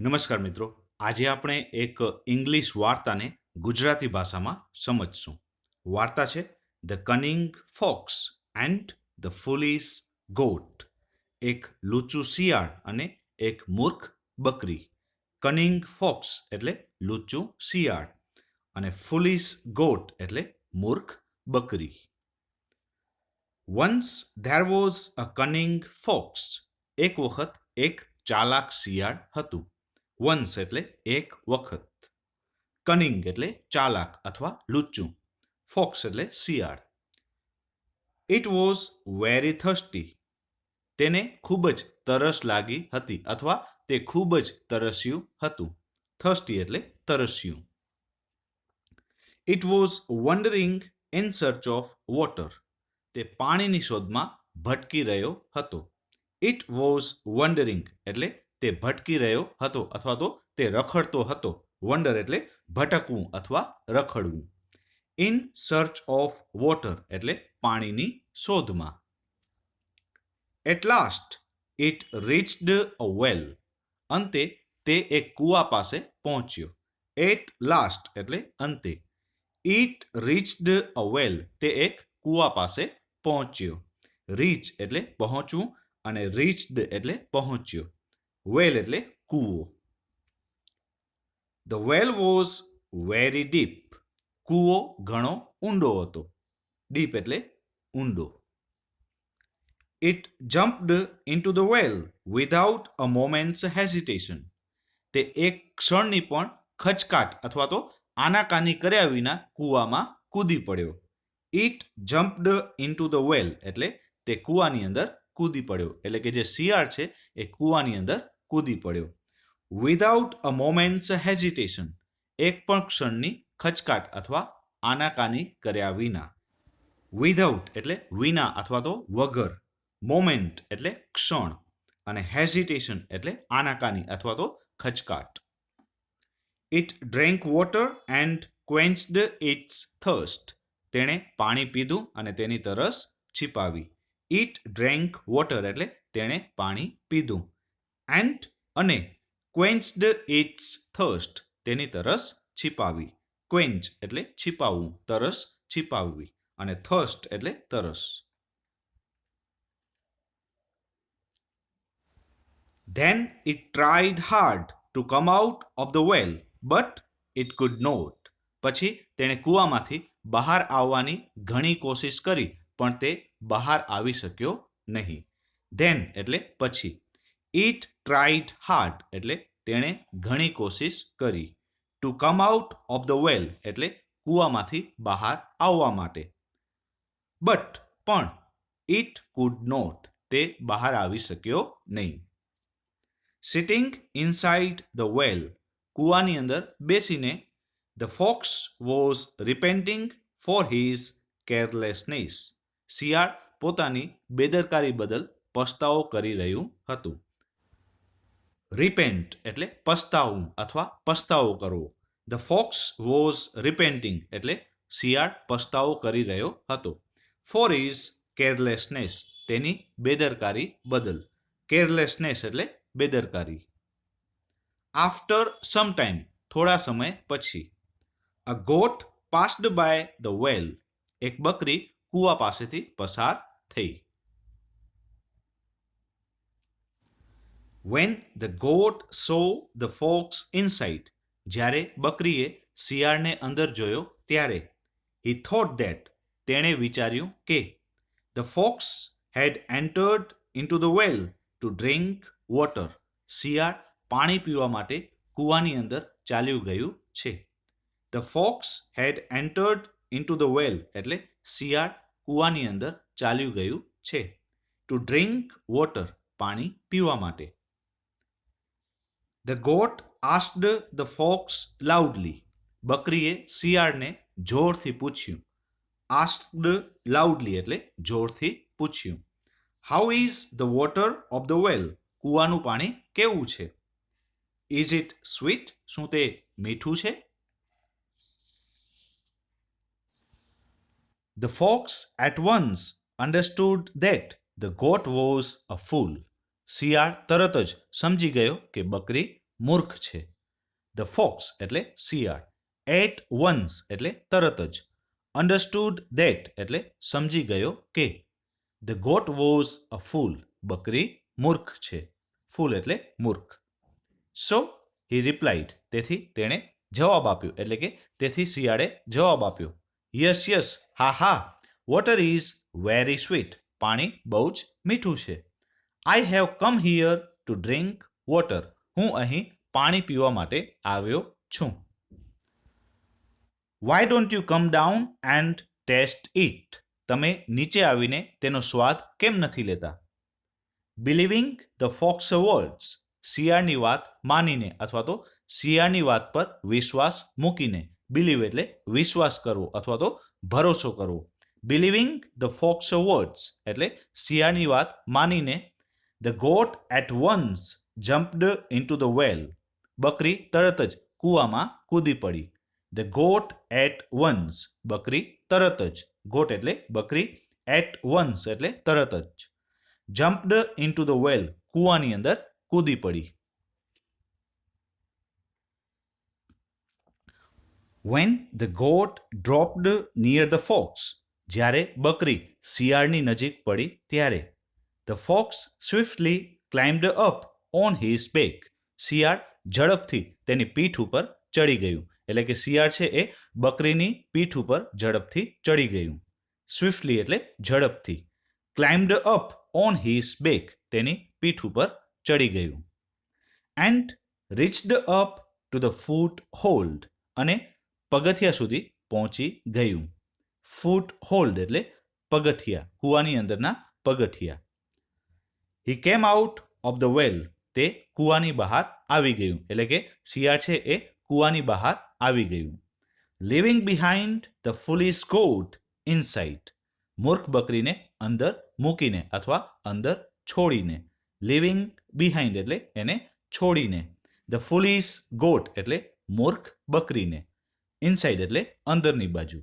નમસ્કાર મિત્રો. આજે આપણે એક ઇંગ્લિશ વાર્તાને ગુજરાતી ભાષામાં સમજશું. વાર્તા છે the cunning fox and the foolish goat. એક લુચ્ચું શિયાળ અને એક મૂર્ખ બકરી. કનિંગ ફોક્સ એટલે લુચ્ચું શિયાળ અને ફૂલિશ ગોટ એટલે મૂર્ખ બકરી. Once there was a cunning fox. એક વખત એક ચાલાક શિયાળ હતું. વન્સ એટલે એક વખત. કનિંગ એટલે ચાલાક અથવા લુચ્ચું. ફોક્સ એટલે શિયાળ. It was very thirsty. તેને ખૂબ જ તરસ લાગી હતી અથવા તે ખૂબ જ તરસ્યું હતું. થર્સ્ટી એટલે તરસ્યું. It was wandering in search of water. તે પાણીની શોધમાં ભટકી રહ્યો હતો. ઇટ વોઝ વન્ડરિંગ એટલે તે ભટકી રહ્યો હતો અથવા તો તે રખડતો હતો. વન્ડર એટલે ભટકવું અથવા રખડવું. ઇન સર્ચ ઓફ વોટર એટલે પાણીની શોધમાં. એટ લાસ્ટ ઇટ રીચ્ડ અ વેલ. અંતે તે એક કૂવા પાસે પહોંચ્યો. એટ લાસ્ટ એટલે અંતે. ઇટ રીચ્ડ અ વેલ તે એક કૂવા પાસે પહોંચ્યો. રીચ એટલે પહોંચવું અને રીચ્ડ એટલે પહોંચ્યો. વેલ એટલે કૂવો. The well was very deep. કૂવો ઘણો ઊંડો હતો. ડીપ એટલે ઊંડો. It jumped into the well without a moment's hesitation. તે એક ક્ષણની પણ ખચકાટ અથવા તો આનાકાની કર્યા વિના કૂવામાં કૂદી પડ્યો. It jumped into the well એટલે તે કૂવાની અંદર કૂદી પડ્યો. એટલે કે જે શિયાળ છે એ કૂવાની અંદર કૂદી પડ્યો. વિધાઉટ અ મોમેન્ટ્સ હેઝિટેશન એક પણ ક્ષણની ખચકાટ અથવા આનાકાની કર્યા વિના. વિધાઉટ એટલે વિના અથવા તો વગર. મોમેન્ટ એટલે ક્ષણ અને હેઝિટેશન એટલે આનાકાની અથવા તો ખચકાટ. It drank water and quenched its thirst. તેણે પાણી પીધું અને તેની તરસ છીપાવી. ઇટ ડ્રેન્ક વોટર એટલે તેણે પાણી પીધું. એન્ડ અને ક્વેન્ચ્ડ ઇટ્સ થર્સ્ટ તેની તરસ છીપાવી. ક્વેન્ચ એટલે છીપાવવું, તરસ છીપાવવી અને થર્સ્ટ એટલે તરસ. Then it tried hard to come out of the well, but it could not. પછી તેણે કૂવામાંથી બહાર આવવાની ઘણી કોશિશ કરી પણ તે બહાર આવી શક્યો નહીં. Then એટલે પછી. It tried hard એટલે તેણે ઘણી કોશિશ કરી. To come out of the well એટલે કૂવામાંથી બહાર આવવા માટે. But પણ it could not તે બહાર આવી શક્યો નહીં. Sitting inside the well, કૂવાની અંદર બેસીને, the fox was repenting for his carelessness. શિયાળ પોતાની બેદરકારી બદલ પસ્તાવો કરી રહ્યું હતું. રિપેન્ટ એટલે પસ્તાવવું અથવા પસ્તાવો કરવો. The fox was repenting એટલે શિયાળ પસ્તાવો કરી રહ્યો હતો. For his carelessness તેની બેદરકારી બદલ. કેરલેસનેસ એટલે બેદરકારી. આફ્ટર સમ ટાઈમ થોડા સમય પછી. A goat passed by the well. એક બકરી કૂવા પાસેથી પસાર થઈ. When the goat saw the fox inside. જ્યારે બકરીએ શિયાળને અંદર જોયો ત્યારે. હી થોટ ધેટ તેણે વિચાર્યું કે the fox had entered into the well to drink water. શિયાળ પાણી પીવા માટે કૂવાની અંદર ચાલ્યું ગયું છે. The fox had entered into the well એટલે શિયાળ કૂવાની અંદર ચાલ્યું ગયું છે. ટુ ડ્રિંક વોટર પાણી પીવા માટે. The goat asked the fox loudly. બકરીએ શિયાળને જોરથી પૂછ્યું. આસ્ક્ડ લાઉડલી એટલે જોરથી પૂછ્યું. How is the water of the well. કૂવાનું પાણી કેવું છે? Is it sweet. શું તે મીઠું છે? The fox at once understood that the goat was a fool. શિયાળ તરત જ સમજી ગયો કે બકરી મૂર્ખ છે. ધ ફોક્સ એટલે શિયાળ. એટ વન્સ એટલે તરત જ. અન્ડરસ્ટુડ ધેટ એટલે સમજી ગયો કે. ધ ગોટ વોઝ અ ફૂલ. બકરી મૂર્ખ છે. ફૂલ એટલે મૂર્ખ. સો હી રિપ્લાઇડ. તેથી તેણે જવાબ આપ્યો એટલે કે તેથી શિયાળે જવાબ આપ્યો. યસ યસ, હા હા. Water is very sweet. પાણી બહુ જ મીઠું છે. I have come here to drink water. હું અહીં પાણી પીવા માટે આવ્યો છું. Why don't you come down and taste it. તમે નીચે આવીને તેનો સ્વાદ કેમ નથી લેતા? Believing the fox words. શિયાળની વાત માનીને અથવા તો શિયાળની વાત પર વિશ્વાસ મૂકીને. બિલીવ એટલે વિશ્વાસ કરવો અથવા તો ભરોસો કરવો. બિલીવિંગ ધ ફોક્સ વર્ડ્સ એટલે શિયાળની વાત માનીને. The goat at once jumped into the well. બકરી તરત જ કૂવામાં કૂદી પડી. The goat at once. બકરી તરત જ. ગોટ એટલે બકરી. એટ વન્સ એટલે તરત જ. Jumped into the well. કૂવાની અંદર કૂદી પડી. When the goat dropped near the fox. જ્યારે બકરી શિયાળની નજીક પડી ત્યારે. The fox swiftly climbed up on his back. શિયાળ ઝડપથી તેની પીઠ ઉપર ચડી ગયું. એટલે કે શિયાળ છે એ બકરીની પીઠ ઉપર ઝડપથી ચડી ગયું. સ્વિફ્ટલી એટલે ઝડપથી. Climbed up on his back. તેની પીઠ ઉપર ચડી ગયું. And reached up to the foot hold. અને પગથિયા સુધી પહોંચી ગયું. ફૂટ હોલ્ડ એટલે પગથિયા. કૂવાની અંદરના પગથિયા. હી કેમ આઉટ ઓફ ધ વેલ. તે કૂવાની બહાર આવી ગયું. એટલે કે શિયાળ છે એ કૂવાની બહાર આવી ગયું. Leaving behind the foolish goat inside. મૂર્ખ બકરીને અંદર મૂકીને અથવા અંદર છોડીને. લિવિંગ બિહાઇન્ડ એટલે એને છોડીને. ધ ફૂલિશ ગોટ એટલે મૂર્ખ બકરીને. ઇનસાઇડ એટલે અંદરની બાજુ.